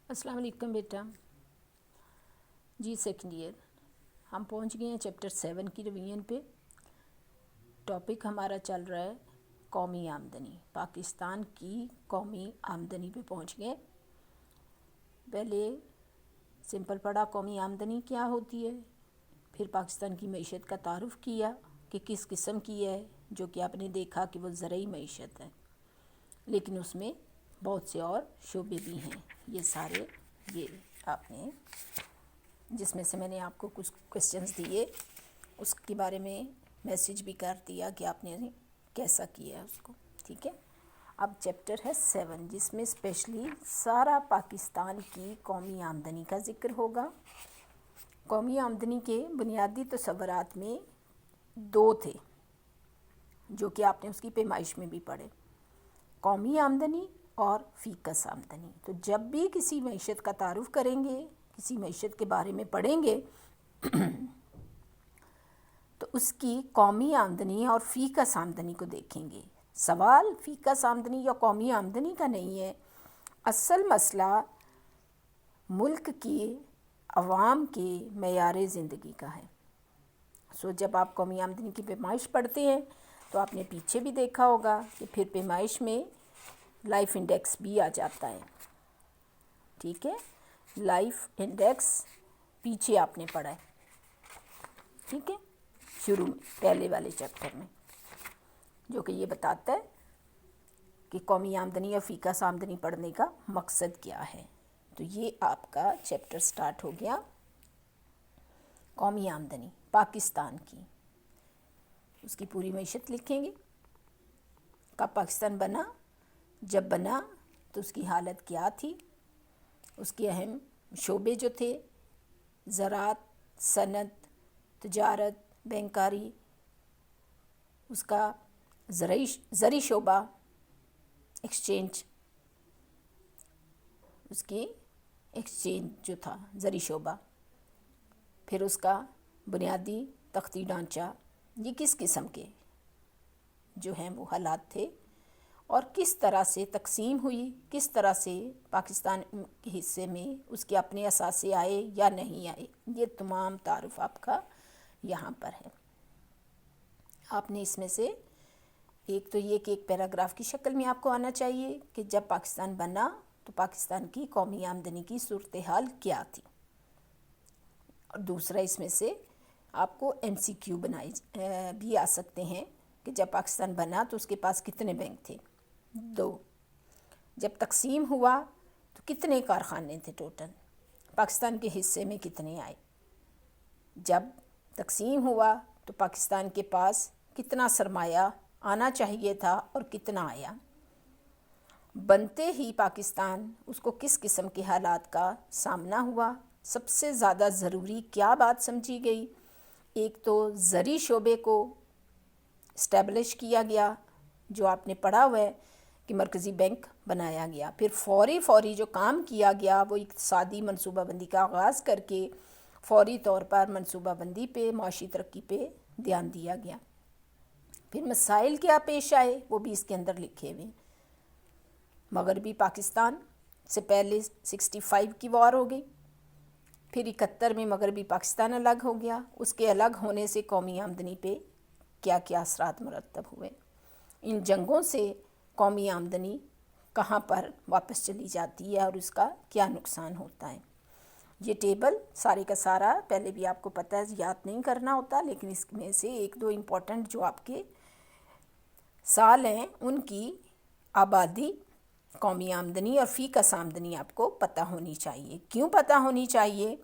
अस्सलाम वालेकुम बेटा जी। सेकंड ईयर हम पहुंच गए हैं चैप्टर 7 की रिवीजन पे। टॉपिक हमारा चल रहा है कौमी आमदनी। पाकिस्तान की कौमी आमदनी पे पहुंच गए। पहले सिंपल पढ़ा कौमी आमदनी क्या होती है, फिर पाकिस्तान की मईशत का तारुफ़ किया कि किस किस्म की है, जो कि आपने देखा कि वो ज़रई मईशत है, लेकिन उसमें बहुत से और शोबे भी हैं। ये सारे ये आपने जिसमें से मैंने आपको कुछ क्वेश्चंस दिए उसके बारे में मैसेज भी कर दिया कि आपने कैसा किया है उसको। ठीक है, अब चैप्टर है 7 जिसमें स्पेशली सारा पाकिस्तान की कौमी आमदनी का ज़िक्र होगा। कौमी आमदनी के बुनियादी तसव्वुरात में दो थे जो कि आपने उसकी पैमाइश में भी पढ़े, कौमी आमदनी और फ़ीकस आमदनी। तो जब भी किसी मईशत का तारुफ़ करेंगे, किसी मईशत के बारे में पढ़ेंगे तो उसकी कौमी आमदनी और फ़ीकस आमदनी को देखेंगे। सवाल फ़ीकस आमदनी या कौमी आमदनी का नहीं है, असल मसला मुल्क की अवाम के मेयार ज़िंदगी का है। सो जब आप कौमी आमदनी की पैमाइश पढ़ते हैं तो आपने पीछे भी देखा होगा कि फिर पैमाइश में लाइफ इंडेक्स भी आ जाता है। ठीक है, लाइफ इंडेक्स पीछे आपने पढ़ा है। ठीक है, शुरू में पहले वाले चैप्टर में, जो कि ये बताता है कि कौमी आमदनी और फ़ीकस आमदनी पढ़ने का मकसद क्या है। तो ये आपका चैप्टर स्टार्ट हो गया। कौमी आमदनी पाकिस्तान की, उसकी पूरी मईशत लिखेंगे। कब पाकिस्तान बना, जब बना तो उसकी हालत क्या थी, उसके अहम शोबे जो थे ज़राअत, सनत, तिजारत, बैंकारी, उसका ज़री शोबा, एक्सचेंज, उसकी एक्सचेंज जो था ज़री शोबा, फिर उसका बुनियादी तख्ती ढांचा, ये किस किस्म के जो हैं वो हालात थे और किस तरह से तकसीम हुई, किस तरह से पाकिस्तान के हिस्से में उसके अपने असासे आए या नहीं आए, ये तमाम तारुफ आपका यहाँ पर है। आपने इसमें से एक तो ये कि एक पैराग्राफ की शक्ल में आपको आना चाहिए कि जब पाकिस्तान बना तो पाकिस्तान की कौमी आमदनी की सूरत हाल क्या थी, और दूसरा इसमें से आपको MCQ बनाए भी आ सकते हैं कि जब पाकिस्तान बना तो उसके पास कितने बैंक थे, 2। जब तकसीम हुआ तो कितने कारखाने थे टोटल, पाकिस्तान के हिस्से में कितने आए, जब तकसीम हुआ तो पाकिस्तान के पास कितना सरमाया आना चाहिए था और कितना आया, बनते ही पाकिस्तान उसको किस किस्म के हालात का सामना हुआ, सबसे ज़्यादा ज़रूरी क्या बात समझी गई, एक तो ज़री शोबे को इस्टेब्लिश किया गया जो आपने पढ़ा हुआ है कि मरकज़ी बैंक बनाया गया, फिर फौरी जो काम किया गया वो इक़्तिसादी मनसूबाबंदी का आगाज़ करके फौरी तौर पर मनसूबाबंदी पे, माशी तरक्की पे ध्यान दिया गया। फिर मसाइल क्या पेश आए वो भी इसके अंदर लिखे हुए। मगरबी पाकिस्तान से पहले 65 की वॉर हो गई, फिर 71 में मगरबी पाकिस्तान अलग हो गया, उसके अलग होने से कौमी आमदनी पे क्या क्या असरात मुरतब हुए, इन जंगों से कौमी आमदनी कहाँ पर वापस चली जाती है और उसका क्या नुकसान होता है। ये टेबल सारे का सारा पहले भी आपको पता है, याद नहीं करना होता, लेकिन इसमें से एक दो इम्पोर्टेंट जो आपके साल हैं उनकी आबादी, कौमी आमदनी और फ़ीकस आमदनी आपको पता होनी चाहिए। क्यों पता होनी चाहिए?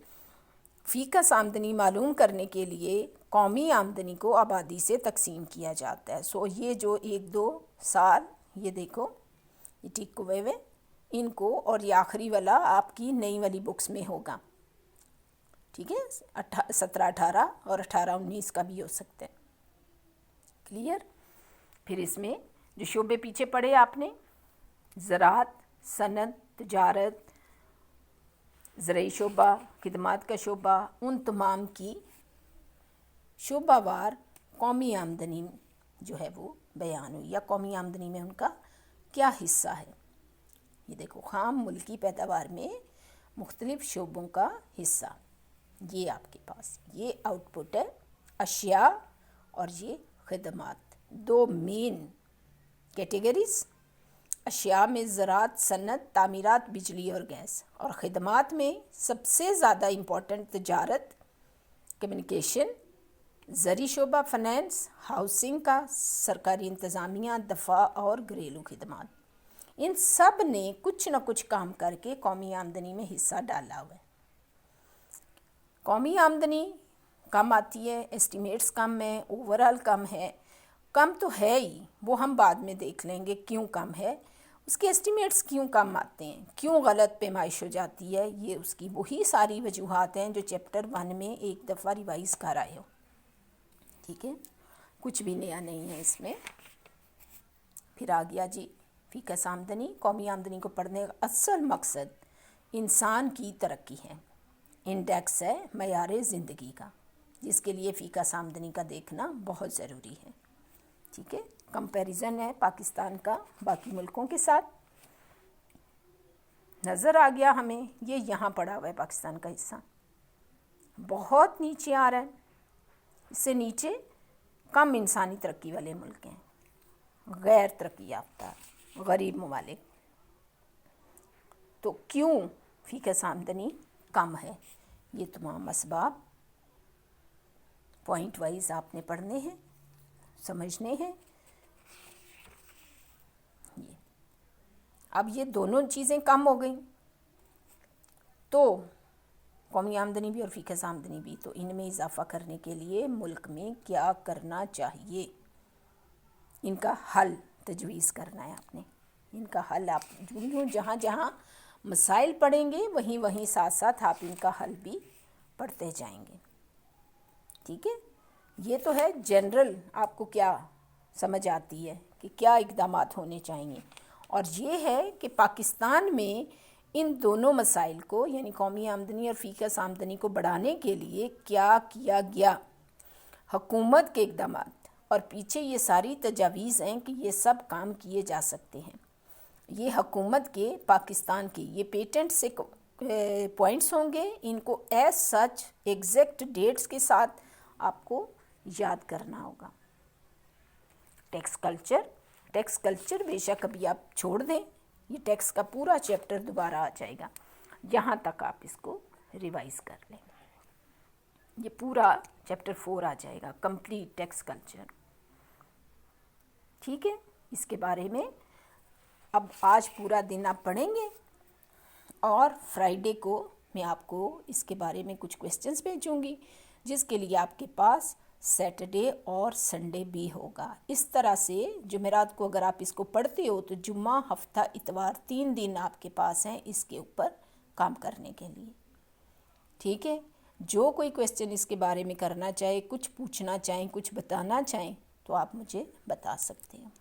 फ़ीकस आमदनी मालूम करने के लिए कौमी आमदनी को आबादी से तकसीम किया जाता है। सो ये जो 1-2 साल ये देखो ये टिक हुए इनको, और ये आखिरी वाला आपकी नई वाली बुक्स में होगा। ठीक है, 17-18 और 18-19 का भी हो सकता है। क्लियर? फिर इसमें जो शोबे पीछे पढ़े आपने, ज़राअत, सनत, तिजारत, ज़रई शोबा, खिदमात का शोबा, उन तमाम की शोबावार कौमी आमदनी जो है वो बयान हुई, या कौमी आमदनी में उनका क्या हिस्सा है। ये देखो, खाम मुल्की पैदावार में मुख्तलिफ शोबों का हिस्सा। ये आपके पास ये आउटपुट है, अशिया और ये खिदमात, दो मेन कैटेगरीज। अशिया में ज़राअत, सनत, तामीरात, बिजली और गैस, और खिदमात में सबसे ज़्यादा इम्पोर्टेंट तजारत, कम्युनिकेशन, ज़री शोबा, फाइनेंस, हाउसिंग का, सरकारी इंतज़ामिया, दफ़ा और घरेलू खिदमात। इन सब ने कुछ न कुछ काम करके कौमी आमदनी में हिस्सा डाला हुआ है। कौमी आमदनी कम आती है, एस्टिमेट्स कम है, ओवरऑल कम है। कम तो है ही, वो हम बाद में देख लेंगे क्यों कम है, उसके एस्टिमेट्स क्यों कम आते हैं, क्यों गलत पैमाइश हो जाती है। ये उसकी वही सारी वजूहात हैं जो चैप्टर 1 में एक दफ़ा रिवाइज़ कर आए हो। ठीक है, कुछ भी नया नहीं है इसमें। फिर आ गया जी फ़ीकस आमदनी। कौमी आमदनी को पढ़ने का असल मकसद इंसान की तरक्की है, इंडेक्स है मयार ज़िंदगी का, जिसके लिए फ़ीकस आमदनी का देखना बहुत ज़रूरी है। ठीक है, कंपैरिजन है पाकिस्तान का बाकी मुल्कों के साथ। नज़र आ गया हमें, ये यहाँ पड़ा हुआ है पाकिस्तान का हिस्सा, बहुत नीचे आ रहा है। इससे नीचे कम इंसानी तरक्की वाले मुल्क हैं, गैर तरक्की याफ्ता, गरीब ममालिक। तो क्यों फ़ीकस आमदनी कम है, ये तमाम असबाब पॉइंट वाइज आपने पढ़ने हैं, समझने हैं। ये अब ये दोनों चीज़ें कम हो गई, तो कौमी आमदनी भी और फ़ीकस आमदनी भी, तो इनमें इजाफ़ा करने के लिए मुल्क में क्या करना चाहिए, इनका हल तजवीज़ करना है आपने। इनका हल आप यूँ जहाँ जहाँ मसाइल पढ़ेंगे वहीं वहीं साथ साथ आप इनका हल भी पढ़ते जाएंगे। ठीक है, ये तो है जनरल, आपको क्या समझ आती है कि क्या इक़दामात होने चाहिए। और ये है कि पाकिस्तान में इन दोनों मसाइल को, यानी कौमी आमदनी और फ़ीकस आमदनी को बढ़ाने के लिए क्या किया गया, हुकूमत के इक़दामात, और पीछे ये सारी तजावीज़ हैं कि ये सब काम किए जा सकते हैं। ये हुकूमत के, पाकिस्तान के ये पेटेंट से पॉइंट्स होंगे, इनको एज सच एग्जैक्ट डेट्स के साथ आपको याद करना होगा। टैक्स कल्चर बेशक अभी आप छोड़ दें, ये टैक्स का पूरा चैप्टर दोबारा आ जाएगा, यहाँ तक आप इसको रिवाइज़ कर लें। ये पूरा चैप्टर 4 आ जाएगा, कंप्लीट टैक्स कल्चर। ठीक है, इसके बारे में अब आज पूरा दिन आप पढ़ेंगे, और फ्राइडे को मैं आपको इसके बारे में कुछ क्वेश्चंस भेजूँगी, जिसके लिए आपके पास सैटरडे और संडे भी होगा। इस तरह से जुमेरात को अगर आप इसको पढ़ते हो तो जुम्मा, हफ्ता, इतवार 3 दिन आपके पास हैं इसके ऊपर काम करने के लिए। ठीक है, जो कोई क्वेश्चन इसके बारे में करना चाहे, कुछ पूछना चाहें, कुछ बताना चाहें, तो आप मुझे बता सकते हैं।